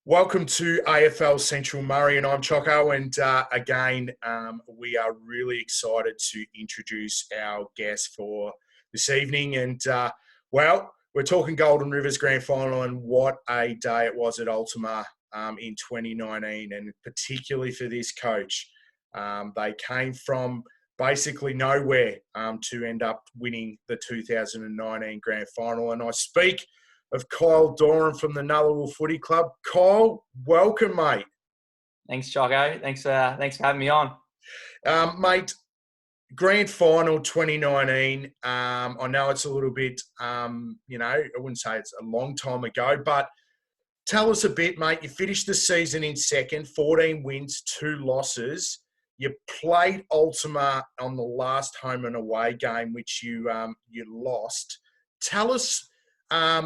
Welcome to AFL Central Murray, and I'm Chocco. And again, we are really excited to introduce our guest for this evening. And we're talking Golden Rivers Grand Final, and what a day it was at Ultima in 2019, and particularly for this coach. They came from basically nowhere to end up winning the 2019 Grand Final. And I speak of Kyle Doran from the Nullawil Footy Club. Kyle, welcome, mate. Thanks, Chocco. Thanks for having me on. Mate, Grand Final 2019, I know it's a little bit, I wouldn't say it's a long time ago, but tell us a bit, mate. You finished the season in second, 14 wins, 2 losses. You played Ultima on the last home and away game, which you lost. Tell us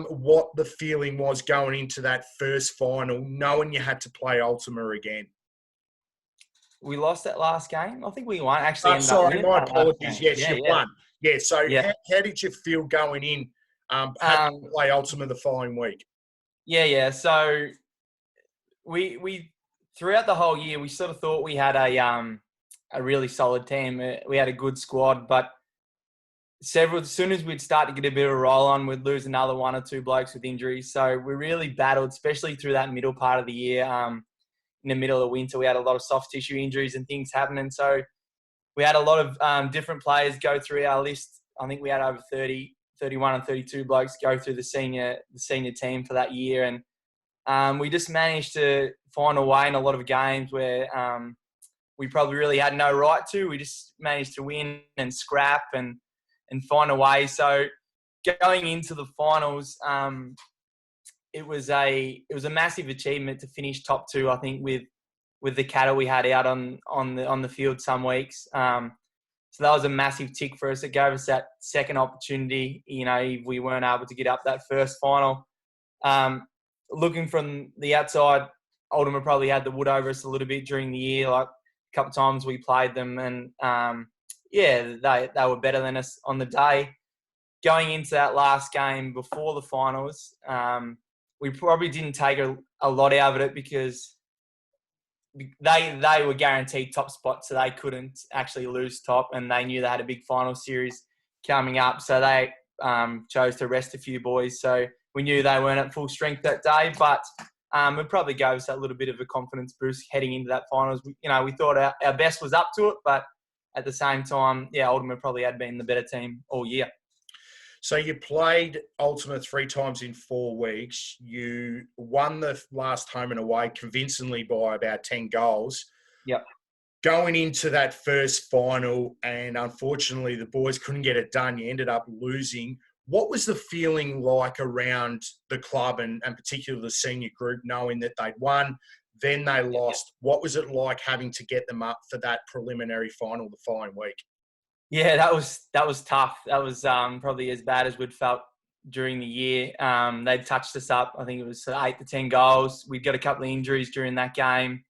what the feeling was going into that first final, knowing you had to play Ultima again. We lost that last game. I think we won. Actually, My apologies. Yes, you won. Yeah. So how did you feel going in? Had to play Ultima the following week. Yeah. So we throughout the whole year, we sort of thought we had a really solid team. We had a good squad, but as soon as we'd start to get a bit of a roll on, we'd lose another 1 or 2 blokes with injuries. So we really battled, especially through that middle part of the year. In the middle of winter, we had a lot of soft tissue injuries and things happening. So we had a lot of different players go through our list. I think we had over 30, 31 and 32 blokes go through the senior team for that year. And we just managed to find a way in a lot of games where we probably really had no right to. We just managed to win and scrap and find a way. So going into the finals, it was a massive achievement to finish top 2. I think with the cattle we had out on the field some weeks. So that was a massive tick for us. It gave us that second opportunity. If we weren't able to get up that first final. Looking from the outside, Ultima probably had the wood over us a little bit during the year. Like a couple of times we played them, and they were better than us on the day. Going into that last game before the finals, we probably didn't take a lot out of it because they were guaranteed top spot, so they couldn't actually lose top, and they knew they had a big final series coming up, so they chose to rest a few boys. So we knew they weren't at full strength that day, but it probably gave us that little bit of a confidence boost heading into that finals. We thought our best was up to it, but at the same time, Ultima probably had been the better team all year. So you played Ultima 3 times in 4 weeks. You won the last home and away convincingly by about 10 goals. Yep. Going into that first final, and unfortunately the boys couldn't get it done. You ended up losing. What was the feeling like around the club and particularly the senior group, knowing that they'd won, then they lost? What was it like having to get them up for that preliminary final the following week? Yeah, that was tough. That was probably as bad as we'd felt during the year. They'd touched us up. I think it was 8 to 10 goals. We'd got a couple of injuries during that game.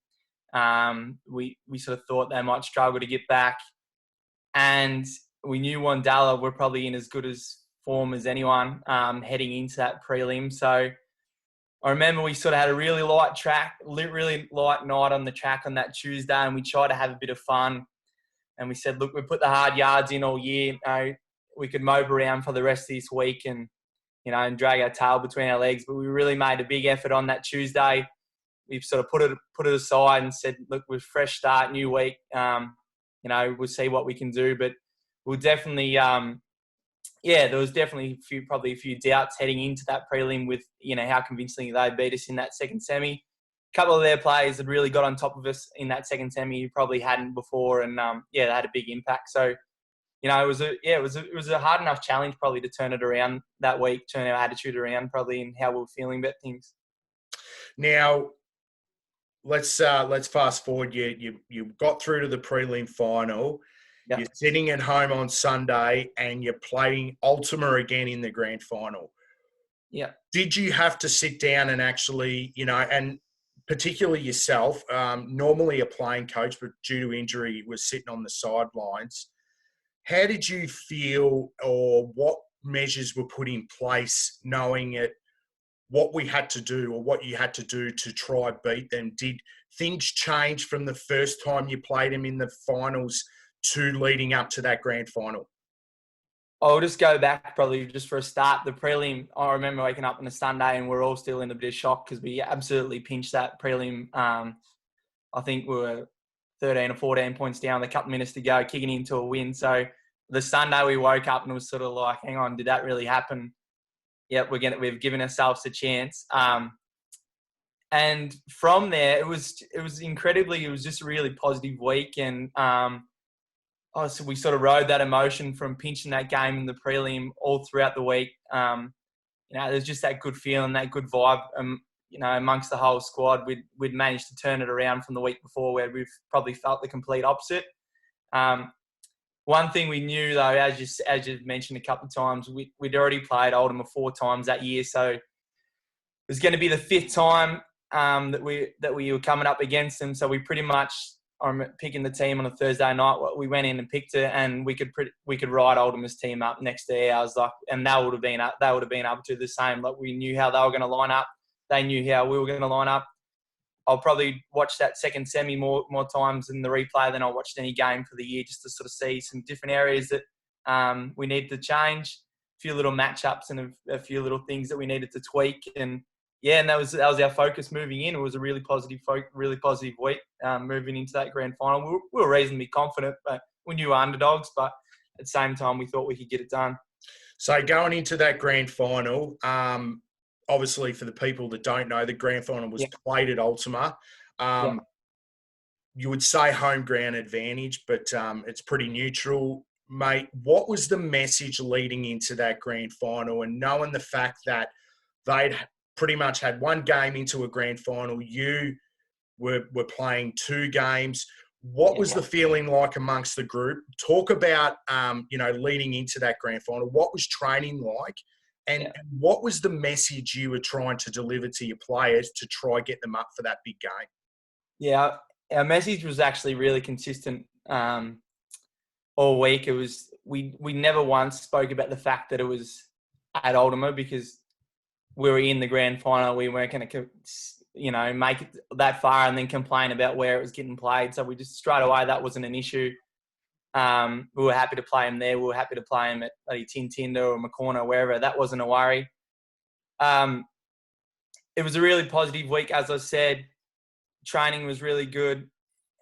We sort of thought they might struggle to get back. And we knew Wandala were probably in as good as form as anyone heading into that prelim. So I remember we sort of had a really light night on the track on that Tuesday, and we tried to have a bit of fun. And we said, look, we put the hard yards in all year. We could mope around for the rest of this week and drag our tail between our legs. But we really made a big effort on that Tuesday. We sort of put it aside and said, look, we're fresh start, new week. We'll see what we can do. But we'll definitely, there was definitely a few doubts heading into that prelim with, how convincingly they beat us in that second semi. A couple of their players had really got on top of us in that second semi who probably hadn't before, and they had a big impact. So, it was a hard enough challenge probably to turn it around that week, turn our attitude around probably and how we were feeling about things. Now, let's fast forward. You got through to the prelim final. Yep. You're sitting at home on Sunday and you're playing Ultima again in the grand final. Yeah. Did you have to sit down and actually, and particularly yourself, normally a playing coach, but due to injury was sitting on the sidelines. How did you feel, or what measures were put in place knowing it what we had to do or what you had to do to try beat them? Did things change from the first time you played them in the finals to leading up to that grand final? I'll just go back probably just for a start. The prelim, I remember waking up on a Sunday and we're all still in a bit of shock because we absolutely pinched that prelim. I think we were 13 or 14 points down with a couple of minutes to go, kicking into a win. So the Sunday we woke up and it was sort of like, hang on, did that really happen? Yep, we've given ourselves a chance. And from there, it was just a really positive week. And so we sort of rode that emotion from pinching that game in the prelim all throughout the week. There's just that good feeling, that good vibe, amongst the whole squad. We'd managed to turn it around from the week before where we've probably felt the complete opposite. One thing we knew, though, as you've mentioned a couple of times, we'd already played Oldham 4 times that year, so it was going to be the 5th time that we were coming up against them. So we pretty much, I'm picking the team on a Thursday night. We went in and picked it, and we could ride Oldham's team up next to ours, and they would have been able to do the same. Like, we knew how they were going to line up, they knew how we were going to line up. I'll probably watch that second semi more times in the replay than I watched any game for the year, just to sort of see some different areas that we needed to change, a few little matchups and a few little things that we needed to tweak. And that was our focus moving in. It was a really positive week moving into that grand final. We were reasonably confident, but we knew we were underdogs. But at the same time, we thought we could get it done. So going into that grand final, obviously, for the people that don't know, the grand final was played at Ultima. You would say home ground advantage, but it's pretty neutral. Mate, what was the message leading into that grand final? And knowing the fact that they'd pretty much had one game into a grand final, you were playing 2 games. What was the feeling like amongst the group? Talk about, leading into that grand final. What was training like? And what was the message you were trying to deliver to your players to try get them up for that big game? Yeah, our message was actually really consistent all week. It was we never once spoke about the fact that it was at Ultima because we were in the grand final. We weren't going to, make it that far and then complain about where it was getting played. So we just straight away, that wasn't an issue. We were happy to play him there. We were happy to play him at Tintinder or Macorna, wherever. That wasn't a worry. It was a really positive week, as I said. Training was really good.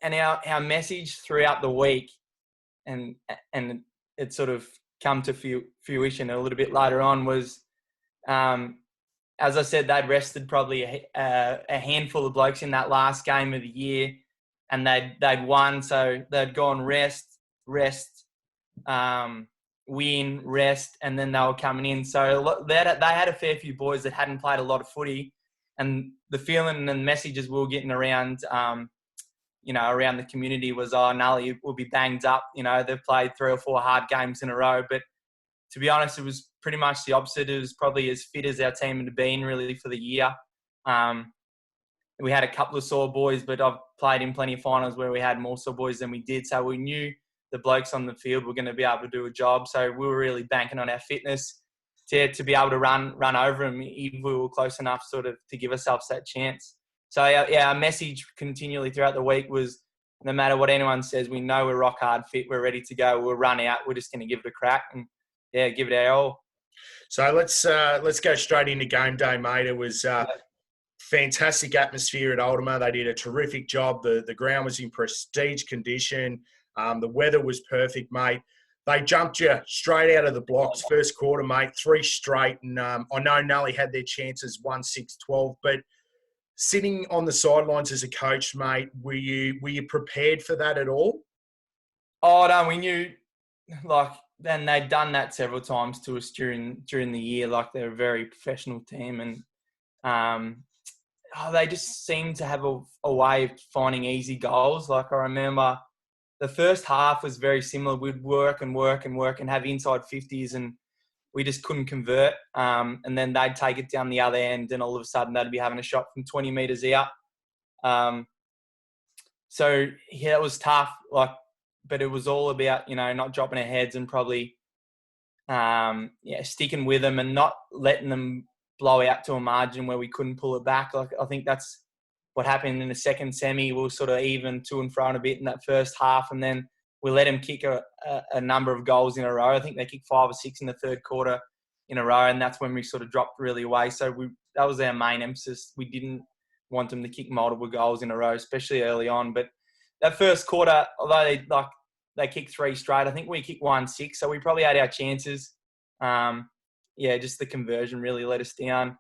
And our message throughout the week, and it sort of come to fruition a little bit later on, was, as I said, they'd rested probably a handful of blokes in that last game of the year, and they'd won. So they'd gone rest, win, rest, and then they were coming in. So they had a fair few boys that hadn't played a lot of footy, and the feeling and messages we were getting around, around the community was, Nullawil will be banged up. They've played 3 or 4 hard games in a row. But to be honest, it was pretty much the opposite. It was probably as fit as our team had been really for the year. We had a couple of sore boys, but I've played in plenty of finals where we had more sore boys than we did. So we knew the blokes on the field were going to be able to do a job. So we were really banking on our fitness to be able to run over them if we were close enough sort of to give ourselves that chance. So our message continually throughout the week was, no matter what anyone says, we know we're rock hard fit, we're ready to go, we'll run out, we're just going to give it a crack and give it our all. So let's go straight into game day, mate. It was fantastic atmosphere at Ultima. They did a terrific job. The ground was in prestige condition. The weather was perfect, mate. They jumped you straight out of the blocks first quarter, mate, 3 straight. And I know Nully had their chances 1-6-12, but sitting on the sidelines as a coach, mate, were you prepared for that at all? Oh, no, we knew, then they'd done that several times to us during the year. They're a very professional team, and they just seemed to have a way of finding easy goals. I remember the first half was very similar. We'd work and have inside 50s, and we just couldn't convert. And then they'd take it down the other end, and all of a sudden they'd be having a shot from 20 metres out. It was tough. But it was all about, not dropping our heads and probably, sticking with them and not letting them blowout to a margin where we couldn't pull it back. Like, I think that's what happened in the second semi. We were sort of even to and fro a bit in that first half, and then we let them kick a number of goals in a row. I think they kicked 5 or 6 in the third quarter in a row, and that's when we sort of dropped really away. So that was our main emphasis. We didn't want them to kick multiple goals in a row, especially early on. But that first quarter, although they kicked 3 straight, I think we kicked 1-6, so we probably had our chances. Just the conversion really let us down.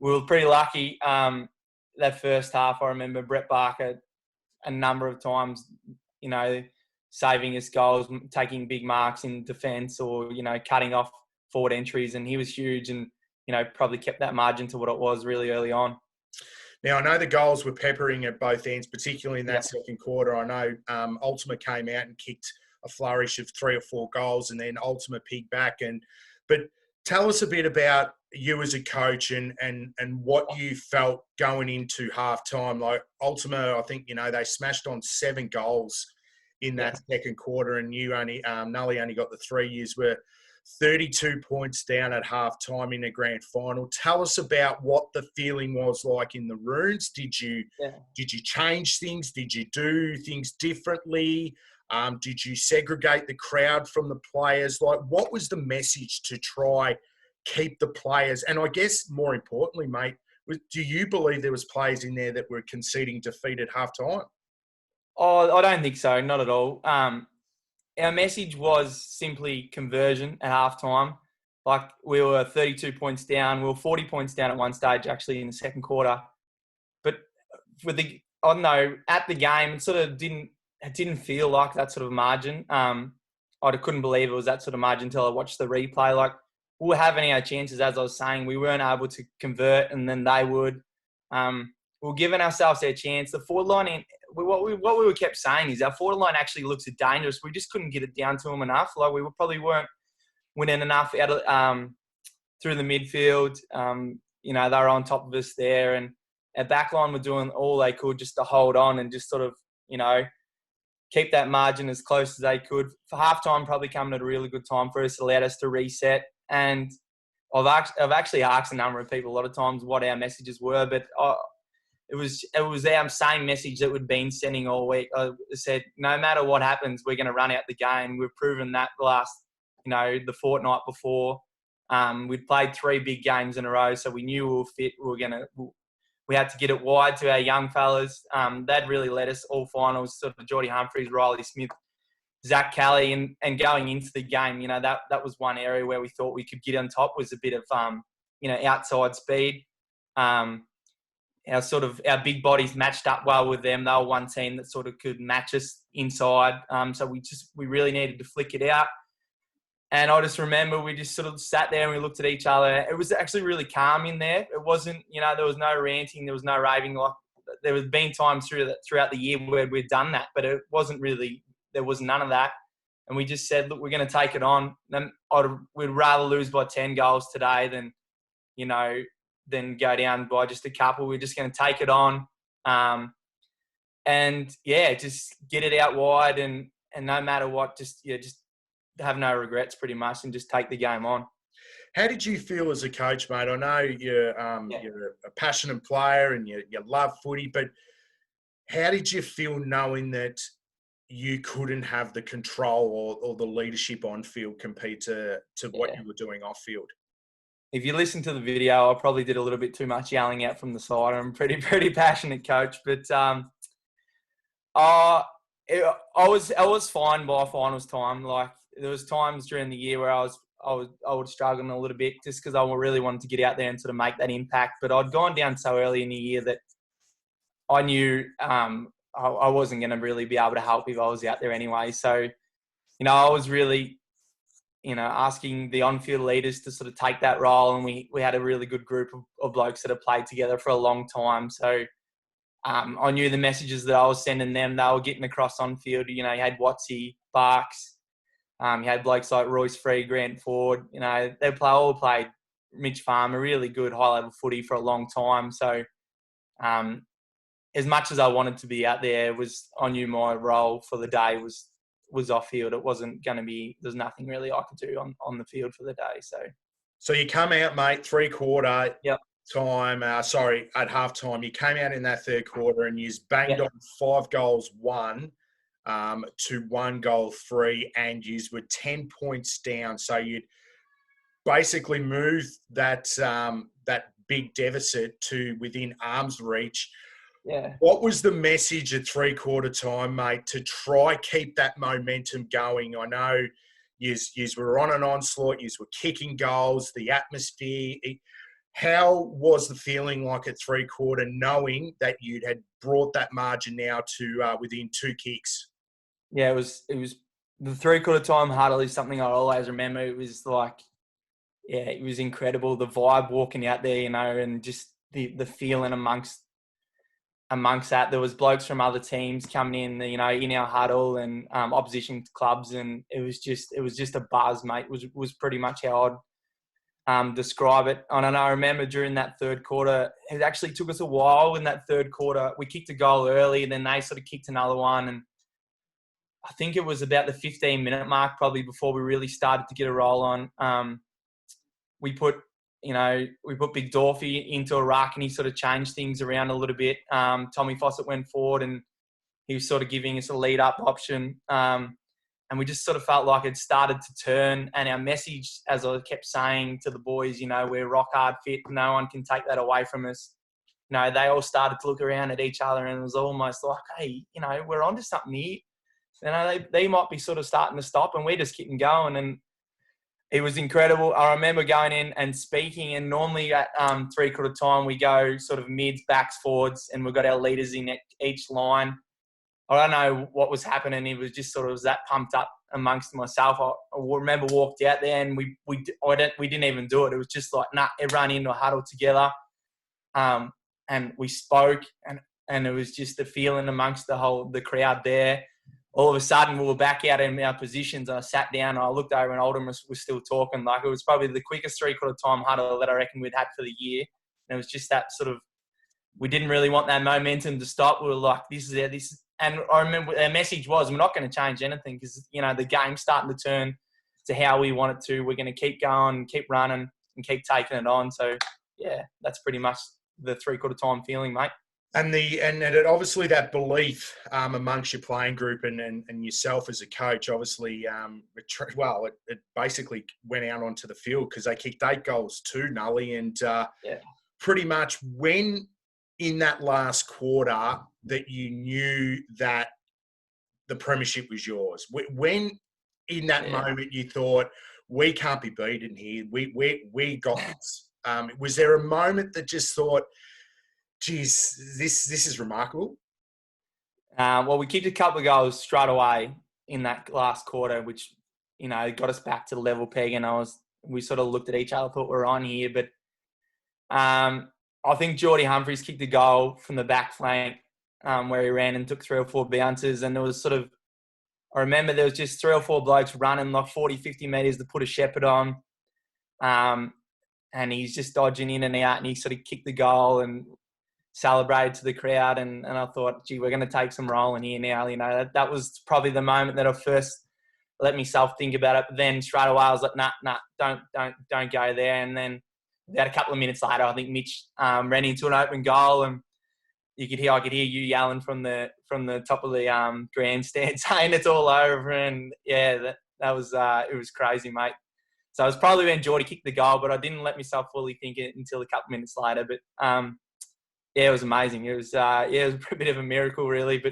We were pretty lucky that first half. I remember Brett Barker a number of times, saving us goals, taking big marks in defence, or, cutting off forward entries, and he was huge and, probably kept that margin to what it was really early on. Now, I know the goals were peppering at both ends, particularly in that second quarter. I know Ultima came out and kicked a flourish of 3 or 4 goals, and then Ultima picked back. But tell us a bit about you as a coach and what you felt going into halftime. Like Ultima, I think, they smashed on 7 goals in that second quarter, and you Nully only got the 3. Yous were 32 points down at halftime in the grand final. Tell us about what the feeling was like in the rooms. Did you change things? Did you do things differently? Did you segregate the crowd from the players? Like, what was the message to try keep the players? And I guess more importantly, mate, do you believe there was players in there that were conceding defeat at halftime? Oh, I don't think so. Not at all. Our message was simply conversion at halftime. Like, we were 32 points down. We were 40 points down at one stage, actually, in the second quarter. But at the game, it sort of didn't feel like that sort of margin. I couldn't believe it was that sort of margin until I watched the replay. Like, we were having our chances, as I was saying. We weren't able to convert, and then they would. We were giving ourselves our chance. The forward line, what we kept saying is our forward line actually looks dangerous. We just couldn't get it down to them enough. Like, we probably weren't winning enough out of, through the midfield. They were on top of us there, and our back line were doing all they could just to hold on and just sort of, keep that margin as close as they could. For halftime, probably coming at a really good time for us. It allowed us to reset. And I've actually asked a number of people a lot of times what our messages were, but it was our same message that we'd been sending all week. I said, no matter what happens, we're going to run out the game. We've proven that the last, the fortnight before. We'd played 3 big games in a row, so we knew we were fit. We had to get it wide to our young fellas. They'd really led us all finals, sort of Geordie Humphries, Riley Smith, Zach Kelly, and going into the game, that was one area where we thought we could get on top, was a bit of, outside speed. Our big bodies matched up well with them. They were one team that sort of could match us inside. So we really needed to flick it out. And I just remember we just sort of sat there and we looked at each other. It was actually really calm in there. It wasn't, there was no ranting, there was no raving. Like, there was been times throughout the year where we'd done that, but it wasn't really, there was none of that. And we just said, look, we're going to take it on. We'd rather lose by 10 goals today than go down by just a couple. We're just going to take it on. Just get it out wide and no matter what, just have no regrets pretty much and just take the game on. How did you feel as a coach, mate? I know you're a passionate player and you love footy, but how did you feel knowing that you couldn't have the control or the leadership on field compared to what you were doing off field? If you listen to the video, I probably did a little bit too much yelling out from the side. I'm a pretty passionate coach, but I was fine by finals time. Like, there was times during the year where I would struggle a little bit just because I really wanted to get out there and sort of make that impact. But I'd gone down so early in the year that I knew I wasn't going to really be able to help if I was out there anyway. So, I was really, asking the on-field leaders to sort of take that role, and we had a really good group of blokes that have played together for a long time. So I knew the messages that I was sending them, they were getting across on field. You had Watsy, Barks, you had blokes like Royce Free, Grant Ford. They all played Mitch Farmer, really good high-level footy for a long time. So as much as I wanted to be out there, I knew my role for the day was off field. It wasn't going to be. There's nothing really I could do on the field for the day. So So you come out, mate, three-quarter Yep. time. At halftime, you came out in that third quarter and you banged Yep. on 5 goals, 1 to 1 goal, 3, and you were 10 points down. So you'd basically moved that big deficit to within arm's reach. Yeah. What was the message at three-quarter time, mate, to try keep that momentum going? I know yous were on an onslaught, yous were kicking goals, the atmosphere. How was the feeling like at three-quarter, knowing that you'd had brought that margin now to within 2 kicks? Yeah, it was the three-quarter time huddle is something I always remember. It was like, yeah, it was incredible. The vibe walking out there, and just the feeling amongst that. There was blokes from other teams coming in, in our huddle and opposition clubs, and it was just a buzz, mate. Was pretty much how I'd describe it. And I remember during that third quarter, it actually took us a while in that third quarter. We kicked a goal early, and then they sort of kicked another one, and I think it was about the 15-minute mark probably before we really started to get a roll on. We put Big Dorfy into a ruck and he sort of changed things around a little bit. Tommy Fawcett went forward and he was sort of giving us a lead-up option. And we just sort of felt like it started to turn. And our message, as I kept saying to the boys, we're rock hard fit. No one can take that away from us. They all started to look around at each other and it was almost like, hey, we're onto something here. They might be sort of starting to stop and we're just keeping going. And it was incredible. I remember going in and speaking, and normally at three-quarter time we go sort of mids, backs, forwards, and we've got our leaders in each line. I don't know what was happening. It was just sort of that pumped up amongst myself. I remember walked out there and we didn't even do it. It was just like, everyone in a huddle together, and we spoke, and it was just the feeling amongst the crowd there. All of a sudden, we were back out in our positions, and I sat down, and I looked over, and Oldham was still talking. Like, it was probably the quickest three-quarter time huddle that I reckon we'd had for the year. And it was just that sort of, we didn't really want that momentum to stop. We were like, this is it. And I remember our message was, we're not going to change anything because, the game's starting to turn to how we want it to. We're going to keep going, keep running, and keep taking it on. So, yeah, that's pretty much the three-quarter time feeling, mate. And it, obviously that belief amongst your playing group and yourself as a coach, obviously, it basically went out onto the field because they kicked 8 goals too, Nully, and pretty much when in that last quarter that you knew that the premiership was yours. When in that moment you thought, we can't be beaten here, we got this. Was there a moment that just thought, geez, this is remarkable? Well, we kicked a couple of goals straight away in that last quarter, which, got us back to the level peg. And we sort of looked at each other, thought we're on here. But I think Geordie Humphries kicked a goal from the back flank where he ran and took 3 or 4 bounces. And there was sort of, I remember there was just 3 or 4 blokes running like 40, 50 metres to put a shepherd on. And he's just dodging in and out, and he sort of kicked the goal and celebrated to the crowd, and I thought, gee, we're going to take some rolling here now. That was probably the moment that I first let myself think about it. But then straight away I was like, nah, don't go there. And then about a couple of minutes later, I think Mitch ran into an open goal, and I could hear you yelling from the top of the grandstand saying it's all over. And yeah, that was it was crazy, mate. So it was probably when Geordie kicked the goal, but I didn't let myself fully think it until a couple of minutes later. But yeah, it was amazing. It was it was a bit of a miracle, really,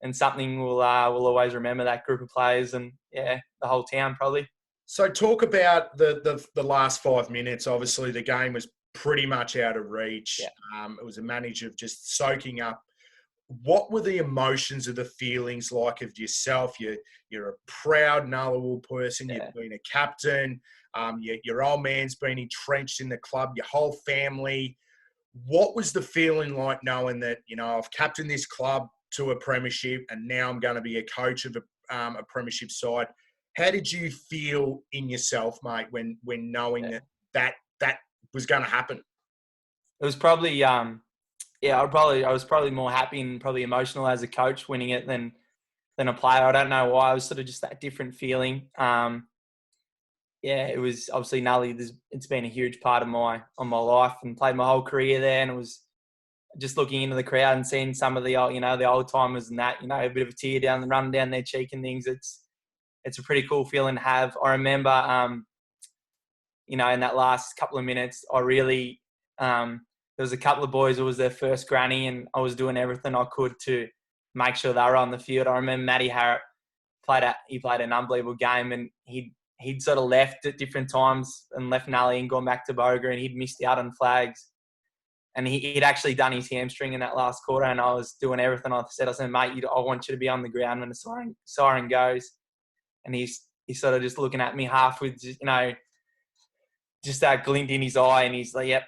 and something we'll always remember, that group of players and the whole town probably. So talk about the last 5 minutes. Obviously, the game was pretty much out of reach. Yeah. It was a manage of just soaking up. What were the emotions or the feelings like of yourself? You're a proud Nullawil person. Yeah. You've been a captain. Your old man's been entrenched in the club. Your whole family. What was the feeling like knowing that, I've captained this club to a premiership and now I'm going to be a coach of a premiership side? How did you feel in yourself, mate, when knowing that was going to happen? It was probably, I was probably more happy and probably emotional as a coach winning it than a player. I don't know why. It was sort of just that different feeling. yeah, it was obviously Nully. It's been a huge part of my life, and played my whole career there. And it was just looking into the crowd and seeing some of the the old timers and that, a bit of a tear running down their cheek and things. It's a pretty cool feeling to have. I remember, in that last couple of minutes, I really there was a couple of boys. It was their first granny, and I was doing everything I could to make sure they were on the field. I remember Matty Harrop played an unbelievable game, and he'd sort of left at different times and left Nully and gone back to Boga, and he'd missed out on flags. And he'd actually done his hamstring in that last quarter, and I was doing everything. I said, mate, I want you to be on the ground when the siren goes. And he's sort of just looking at me half with, just that glint in his eye, and he's like, yep.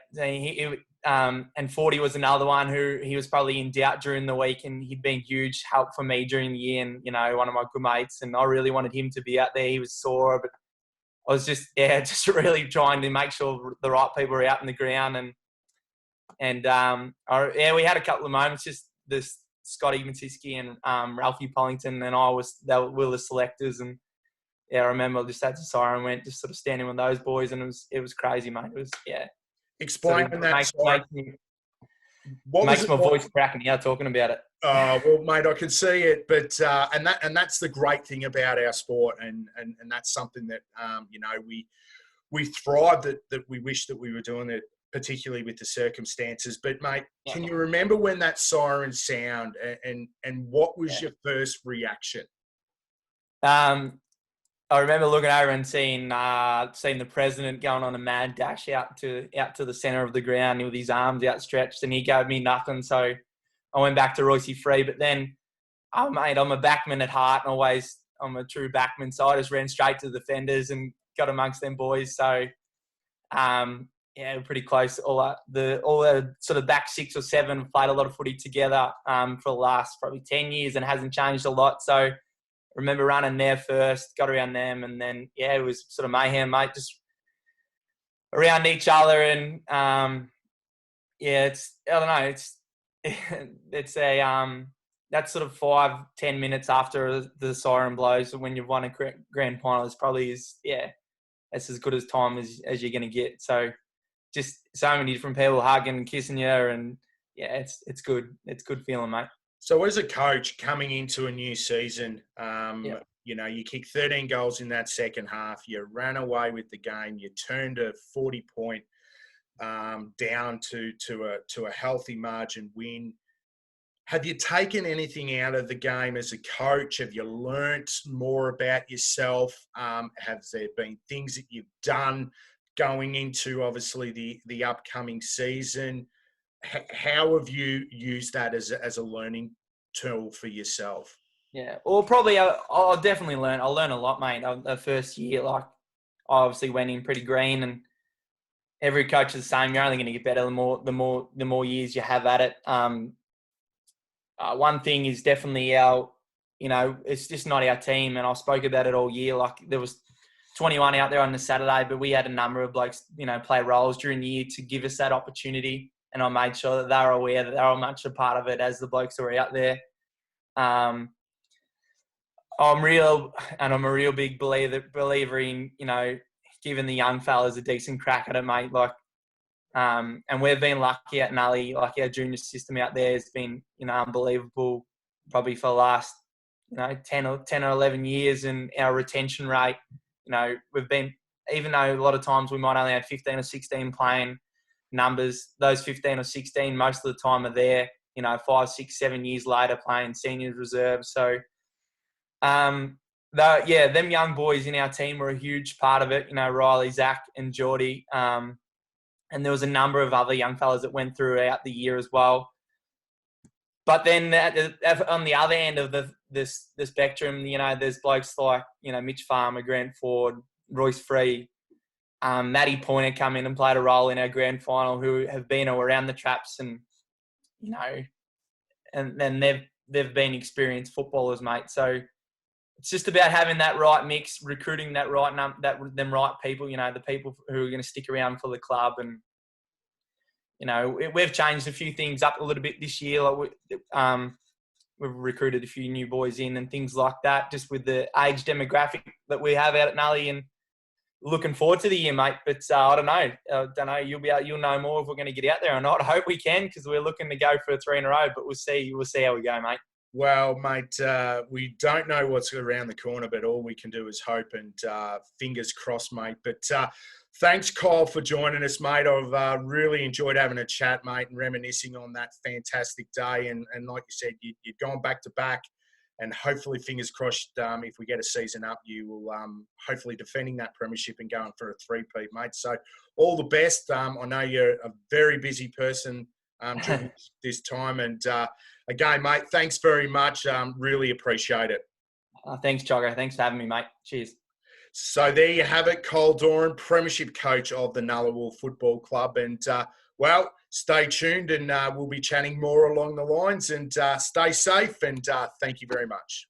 And 40 was another one who he was probably in doubt during the week, and he'd been huge help for me during the year, and, one of my good mates, and I really wanted him to be out there. He was sore, but I was just really trying to make sure the right people were out in the ground. And we had a couple of moments, just this Scotty Matsiski and Ralphie Pollington and we were the selectors. And I remember just as the siren went, just sort of standing with those boys, and it was crazy, mate. It was, Explain sort of that. Makes my voice cracking out talking about it. Well, mate, I can see it, but and that's the great thing about our sport, and that's something that we thrive that we wish that we were doing it, particularly with the circumstances. But mate, can you remember when that siren sound and what was your first reaction? I remember looking over and seeing the president going on a mad dash out to the centre of the ground with his arms outstretched, and he gave me nothing. So I went back to Royce Free. But then, mate, I'm a backman at heart, and I'm a true backman. So I just ran straight to the defenders and got amongst them boys. So, we're pretty close. All the sort of back 6 or 7 played a lot of footy together for the last probably 10 years, and hasn't changed a lot. So I remember running there first, got around them, and then, it was sort of mayhem, mate, just around each other. And, it's, I don't know, it's that's sort of 5-10 minutes after the siren blows when you've won a grand final is probably that's as good as time as you're going to get. So just so many different people hugging and kissing you, and it's good. It's good feeling, mate. So as a coach coming into a new season, you kicked 13 goals in that second half. You ran away with the game. You turned a 40-point down to a healthy margin win. Have you taken anything out of the game as a coach? Have you learnt more about yourself? Have there been things that you've done going into, obviously, the upcoming season? How have you used that as a learning tool for yourself? Yeah, well, probably I'll definitely learn. I'll learn a lot, mate. The first year, I obviously went in pretty green, and every coach is the same. You're only going to get better the more years you have at it. One thing is definitely it's just not our team, and I spoke about it all year. Like, there was 21 out there on the Saturday, but we had a number of blokes, play roles during the year to give us that opportunity. And I made sure that they were aware that they were much a part of it as the blokes who were out there. I'm a real big believer in, giving the young fellas a decent crack at it, mate. Like, and we've been lucky at Nully. Like, our junior system out there has been, unbelievable, probably for the last, 10 or 11 years. And our retention rate, we've been, even though a lot of times we might only have 15 or 16 playing numbers, those 15 or 16 most of the time are there, 5, 6, 7 years later playing senior reserves. So, them young boys in our team were a huge part of it. Riley, Zach and Geordie. And there was a number of other young fellas that went throughout the year as well. But then on the other end of the spectrum, there's blokes like, Mitch Farmer, Grant Ford, Royce Free, Matty Pointer come in and played a role in our grand final, who have been around the traps, and, and then they've been experienced footballers, mate. So it's just about having that right mix, recruiting that right them right people, the people who are going to stick around for the club. And, we've changed a few things up a little bit this year. Like we've recruited a few new boys in and things like that, just with the age demographic that we have out at Nully. And looking forward to the year, mate. But I don't know. You'll know more if we're going to get out there or not. I hope we can, because we're looking to go for 3 in a row. But we'll see. We'll see how we go, mate. Well, mate, we don't know what's around the corner, but all we can do is hope and fingers crossed, mate. But thanks, Kyle, for joining us, mate. I've really enjoyed having a chat, mate, and reminiscing on that fantastic day. And like you said, you're going back to back, and hopefully, fingers crossed, if we get a season up, you will hopefully defending that premiership and going for a three-peat, mate. So all the best. I know you're a very busy person during this time. And again, mate, thanks very much. Really appreciate it. Thanks, Chocco. Thanks for having me, mate. Cheers. So there you have it, Kyle Doran, Premiership coach of the Nullawil Football Club. And, well, stay tuned and we'll be chatting more along the lines. And stay safe and thank you very much.